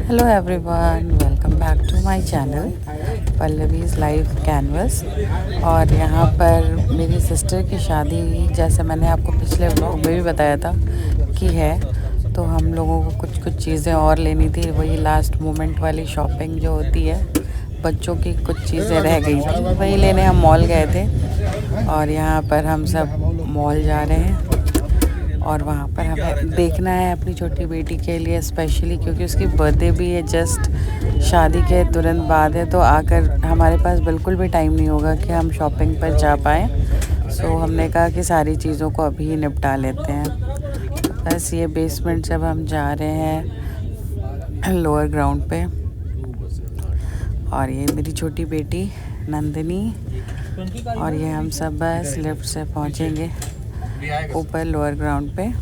Hello everyone, welcome back to my channel Pallavi's life canvas. और यहाँ पर मेरी सिस्टर की शादी, जैसे मैंने आपको पिछले व्लॉग में भी बताया था कि है, तो हम लोगों को कुछ कुछ चीज़ें और लेनी थी। वही लास्ट मोमेंट वाली शॉपिंग जो होती है, बच्चों की कुछ चीज़ें रह गई थी, वही लेने हम मॉल गए थे। और यहाँ पर हम सब मॉल जा रहे हैं और वहाँ पर हमें देखना है अपनी छोटी बेटी के लिए स्पेशली, क्योंकि उसकी बर्थडे भी है, जस्ट शादी के तुरंत बाद है। तो आकर हमारे पास बिल्कुल भी टाइम नहीं होगा कि हम शॉपिंग पर जा पाएँ। सो हमने कहा कि सारी चीज़ों को अभी ही निपटा लेते हैं। बस ये बेसमेंट जब हम जा रहे हैं लोअर ग्राउंड पे, और ये मेरी छोटी बेटी नंदिनी, और ये हम सब बस लिफ्ट से पहुँचेंगे ऊपर लोअर ग्राउंड पे।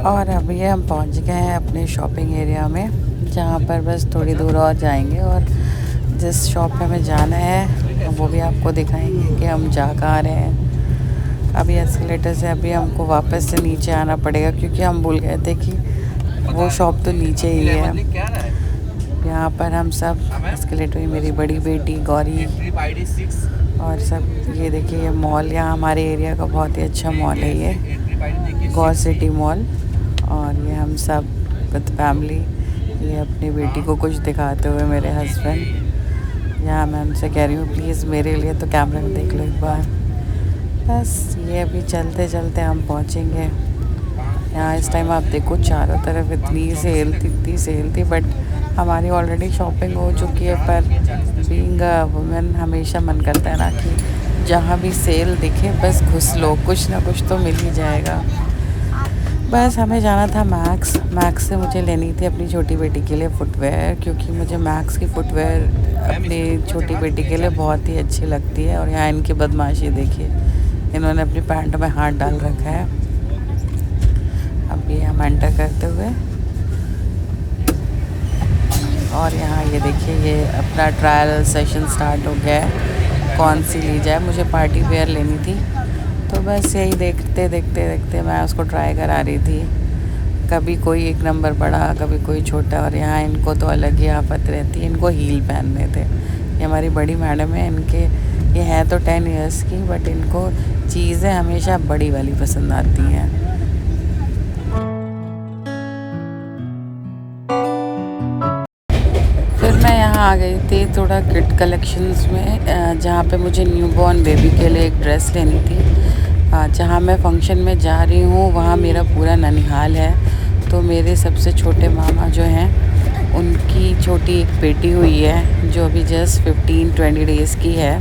और अभी हम पहुंच गए हैं अपने शॉपिंग एरिया में, जहां पर बस थोड़ी दूर और जाएंगे और जिस शॉप पे हमें जाना है वो भी आपको दिखाएंगे कि हम जा कहाँ रहे हैं। अभी एस्केलेटर से अभी हमको वापस से नीचे आना पड़ेगा, क्योंकि हम भूल गए थे कि वो शॉप तो नीचे ही है। यहाँ पर हम सब एस्केलेटर में मेरी बड़ी बेटी गौरी और सब, ये देखिए ये मॉल, यहाँ हमारे एरिया का बहुत ही अच्छा मॉल है ये गौ सिटी मॉल। और ये हम सब विद फैमिली, ये अपनी बेटी को कुछ दिखाते हुए मेरे हस्बैंड। यहाँ मैं उनसे कह रही हूँ प्लीज़ मेरे लिए तो कैमरे में देख लो एक बार। बस ये अभी चलते चलते हम पहुँचेंगे। यहाँ इस टाइम आप देखो चारों तरफ इतनी सेल थी, बट हमारी ऑलरेडी शॉपिंग हो चुकी है। पर बीइंग अ वुमेन हमेशा मन करता है ना कि जहाँ भी सेल दिखे बस घुस लो, कुछ ना कुछ तो मिल ही जाएगा। बस हमें जाना था मैक्स से मुझे लेनी थी अपनी छोटी बेटी के लिए फ़ुटवेयर, क्योंकि मुझे मैक्स की फ़ुटवेयर अपनी छोटी बेटी के लिए बहुत ही अच्छी लगती है। और यहाँ इनकी बदमाशी देखिए, इन्होंने अपनी पैंट में हाथ डाल रखा है। अभी हम एंटर करते हुए, और यहाँ ये देखिए ये अपना ट्रायल सेशन स्टार्ट हो गया है, कौन सी ली जाए। मुझे पार्टी वेयर लेनी थी, तो बस यही देखते देखते मैं उसको ट्राई करा रही थी। कभी कोई एक नंबर बड़ा, कभी कोई छोटा। और यहाँ इनको तो अलग ही आफत रहती है, इनको हील पहनने थे। ये हमारी बड़ी मैडम है, इनके ये हैं तो 10 इयर्स की, बट इनको चीज़ें हमेशा बड़ी वाली पसंद आती हैं। फिर मैं यहाँ आ गई थी थोड़ा किड कलेक्शंस में, जहाँ पे मुझे न्यूबॉर्न बेबी के लिए एक ड्रेस लेनी थी। जहाँ मैं फ़ंक्शन में जा रही हूँ वहाँ मेरा पूरा ननिहाल है, तो मेरे सबसे छोटे मामा जो हैं उनकी छोटी एक बेटी हुई है जो अभी जस्ट 15-20 डेज़ की है।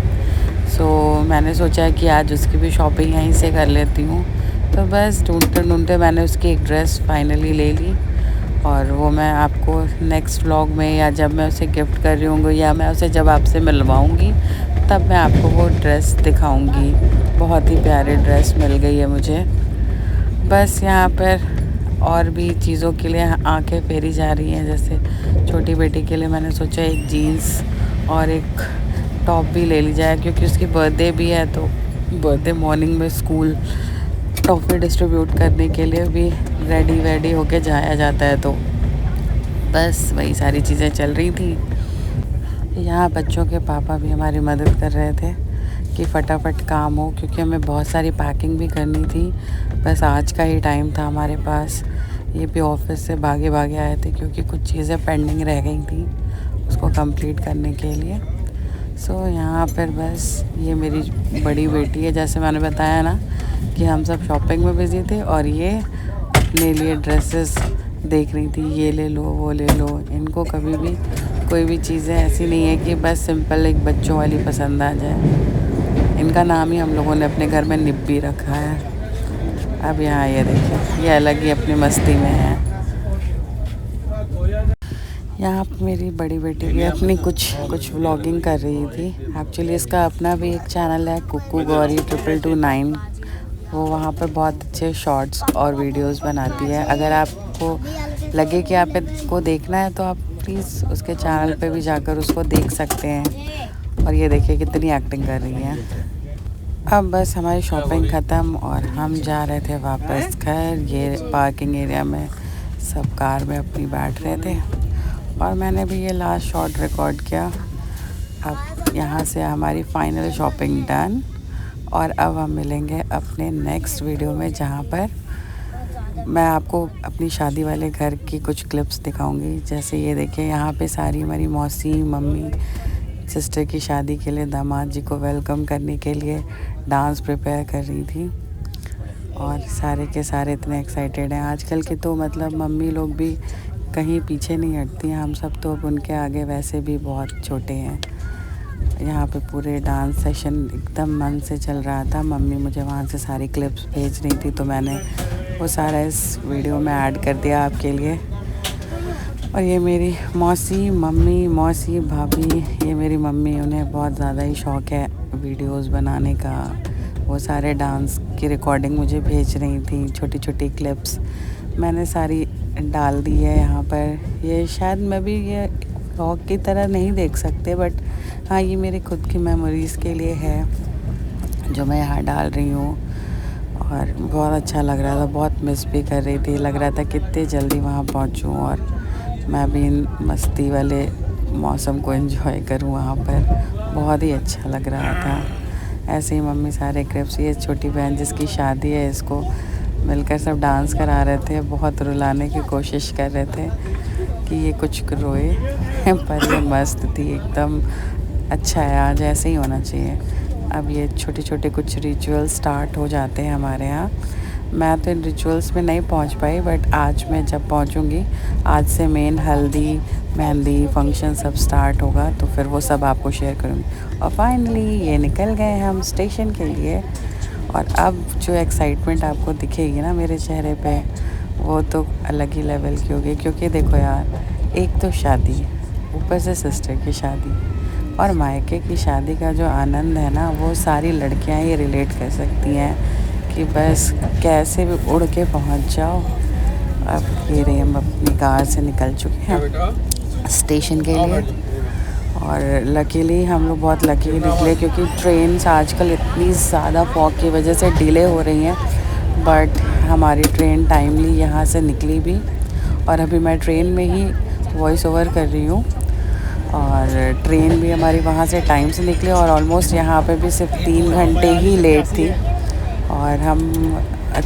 सो मैंने सोचा कि आज उसकी भी शॉपिंग यहीं से कर लेती हूँ। तो बस ढूंढते मैंने उसकी एक ड्रेस फाइनली ले ली, और वो मैं आपको नेक्स्ट व्लॉग में, या जब मैं उसे गिफ्ट कर रही हूँगी, या मैं उसे जब आपसे मिलवाऊँगी, तब मैं आपको वो ड्रेस दिखाऊँगी। बहुत ही प्यारी ड्रेस मिल गई है मुझे। बस यहाँ पर और भी चीज़ों के लिए आंखें फेरी जा रही हैं। जैसे छोटी बेटी के लिए मैंने सोचा एक जीन्स और एक टॉप भी ले ली जाए, क्योंकि उसकी बर्थडे भी है। तो बर्थडे मॉर्निंग में स्कूल टॉफ़ी डिस्ट्रीब्यूट करने के लिए भी रेडी होके जाया जाता है। तो बस वही सारी चीज़ें चल रही थी। यहाँ बच्चों के पापा भी हमारी मदद कर रहे थे कि फटाफट काम हो, क्योंकि हमें बहुत सारी पैकिंग भी करनी थी। बस आज का ही टाइम था हमारे पास। ये भी ऑफिस से भागे आए थे, क्योंकि कुछ चीज़ें पेंडिंग रह गई थी उसको कंप्लीट करने के लिए। सो यहाँ पर बस ये मेरी बड़ी बेटी है, जैसे मैंने बताया ना कि हम सब शॉपिंग में बिज़ी थे, और ये अपने लिए ड्रेसेस देख रही थी, ये ले लो वो ले लो। इनको कभी भी कोई भी चीज़ें ऐसी नहीं है कि बस सिंपल एक बच्चों वाली पसंद आ जाए। इनका नाम ही हम लोगों ने अपने घर में निब्बी रखा है। अब यहाँ ये देखिए, ये अलग ही अपनी मस्ती में है। यहाँ पर मेरी बड़ी बेटी भी अपनी कुछ व्लॉगिंग कर रही थी। एक्चुअली इसका अपना भी एक चैनल है, कुक्कू गौरी 2229। वो वहाँ पर बहुत अच्छे शॉर्ट्स और वीडियोस बनाती है। अगर आपको लगे कि आपको देखना है तो आप प्लीज़ उसके चैनल पे भी जाकर उसको देख सकते हैं। और ये देखिए कितनी एक्टिंग कर रही है। अब बस हमारी शॉपिंग ख़त्म और हम जा रहे थे वापस घर। ये पार्किंग एरिया में सब कार में अपनी बैठ रहे थे और मैंने भी ये लास्ट शॉट रिकॉर्ड किया। अब यहाँ से हमारी फाइनल शॉपिंग डन और अब हम मिलेंगे अपने नेक्स्ट वीडियो में, जहाँ पर मैं आपको अपनी शादी वाले घर की कुछ क्लिप्स दिखाऊंगी। जैसे ये देखिए, यहाँ पे सारी हमारी मौसी मम्मी सिस्टर की शादी के लिए दामाद जी को वेलकम करने के लिए डांस प्रिपेयर कर रही थी और सारे के सारे इतने एक्साइटेड हैं। आजकल के तो मतलब मम्मी लोग भी कहीं पीछे नहीं हटती हैं। हम सब तो अब उनके आगे वैसे भी बहुत छोटे हैं। यहाँ पे पूरे डांस सेशन एकदम मन से चल रहा था। मम्मी मुझे वहाँ से सारी क्लिप्स भेज रही थी तो मैंने वो सारा इस वीडियो में ऐड कर दिया आपके लिए। और ये मेरी मौसी भाभी, ये मेरी मम्मी, उन्हें बहुत ज़्यादा ही शौक़ है वीडियोस बनाने का। वो सारे डांस की रिकॉर्डिंग मुझे भेज रही थी, छोटी छोटी क्लिप्स मैंने सारी डाल दी है यहाँ पर। ये शायद मैं भी ये व्लॉग की तरह नहीं देख सकते, बट हाँ ये मेरी खुद की मेमोरीज़ के लिए है जो मैं यहाँ डाल रही हूँ। और बहुत अच्छा लग रहा था, बहुत मिस भी कर रही थी। लग रहा था कितने जल्दी वहाँ पहुँचूँ और मैं भी इन मस्ती वाले मौसम को एंजॉय करूँ वहाँ पर। बहुत ही अच्छा लग रहा था। ऐसे ही मम्मी सारे क्लिप्स, ये छोटी बहन जिसकी शादी है, इसको मिलकर सब डांस करा रहे थे। बहुत रुलाने की कोशिश कर रहे थे कि ये कुछ रोए पर ये मस्त थी एकदम। अच्छा है, आज ऐसे ही होना चाहिए। अब ये छोटे छोटे कुछ रिचुअल स्टार्ट हो जाते हैं हमारे यहाँ। मैं तो इन रिचुअल्स में नहीं पहुँच पाई, बट आज मैं जब पहुँचूँगी, आज से मेन हल्दी मेहंदी फंक्शन सब स्टार्ट होगा तो फिर वो सब आपको शेयर करूँगी। और फाइनली ये निकल गए हम स्टेशन के लिए। और अब जो एक्साइटमेंट आपको दिखेगी ना मेरे चेहरे पे, वो तो अलग ही लेवल की होगी। क्योंकि देखो यार, एक तो शादी, ऊपर से सिस्टर की शादी और मायके की शादी का जो आनंद है ना, वो सारी लड़कियां ही रिलेट कर सकती हैं कि बस कैसे भी उड़ के पहुंच जाओ। अब ये रही, हम अपनी कार से निकल चुके हैं स्टेशन के लिए। और लकीली हम लोग बहुत लकी निकले, क्योंकि ट्रेन्स आजकल इतनी ज़्यादा फॉग की वजह से डिले हो रही हैं। बट हमारी ट्रेन टाइमली यहाँ से निकली भी, और अभी मैं ट्रेन में ही वॉइस ओवर कर रही हूँ। और ट्रेन भी हमारी वहाँ से टाइम से निकली और ऑलमोस्ट यहाँ पे भी सिर्फ 3 घंटे ही लेट थी। और हम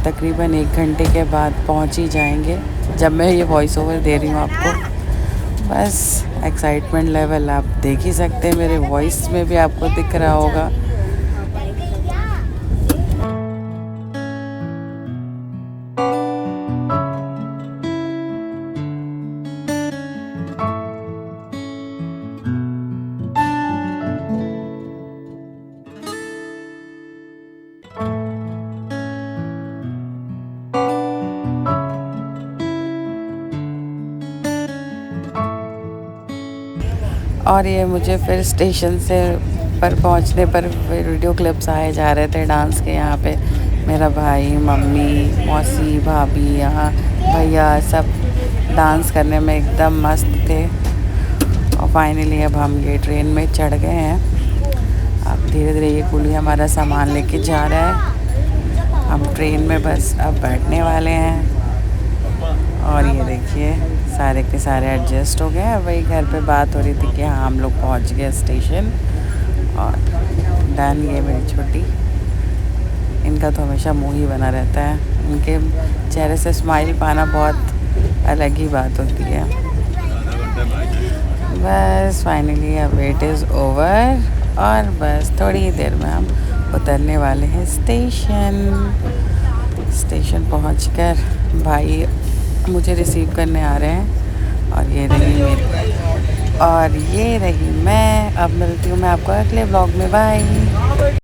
तकरीबन 1 घंटे के बाद पहुँच ही जाएंगे जब मैं ये वॉइस ओवर दे रही हूँ आपको। बस एक्साइटमेंट लेवल आप देख ही सकते हैं, मेरे वॉइस में भी आपको दिख रहा होगा। और ये मुझे फिर स्टेशन से पर पहुंचने पर वीडियो क्लिप्स आए जा रहे थे डांस के। यहाँ पे मेरा भाई, मम्मी, मौसी, भाभी, यहाँ भैया सब डांस करने में एकदम मस्त थे। और फाइनली अब हम ये ट्रेन में चढ़ गए हैं। अब धीरे धीरे ये कुली हमारा सामान लेके जा रहा है। हम ट्रेन में बस अब बैठने वाले हैं। और ये देखिए सारे के सारे एडजस्ट हो गए। वही घर पे बात हो रही थी कि हाँ हम लोग पहुँच गए स्टेशन। और डन, ये मेरी छोटी, इनका तो हमेशा मुँह ही बना रहता है। इनके चेहरे से स्माइल पाना बहुत अलग ही बात होती है। बस फाइनली अब वेट इज़ ओवर और बस थोड़ी ही देर में हम उतरने वाले हैं स्टेशन। स्टेशन पहुंचकर भाई मुझे रिसीव करने आ रहे हैं। और ये रही मेरी, और ये रही मैं। अब मिलती हूँ मैं आपको अगले ब्लॉग में। बाय।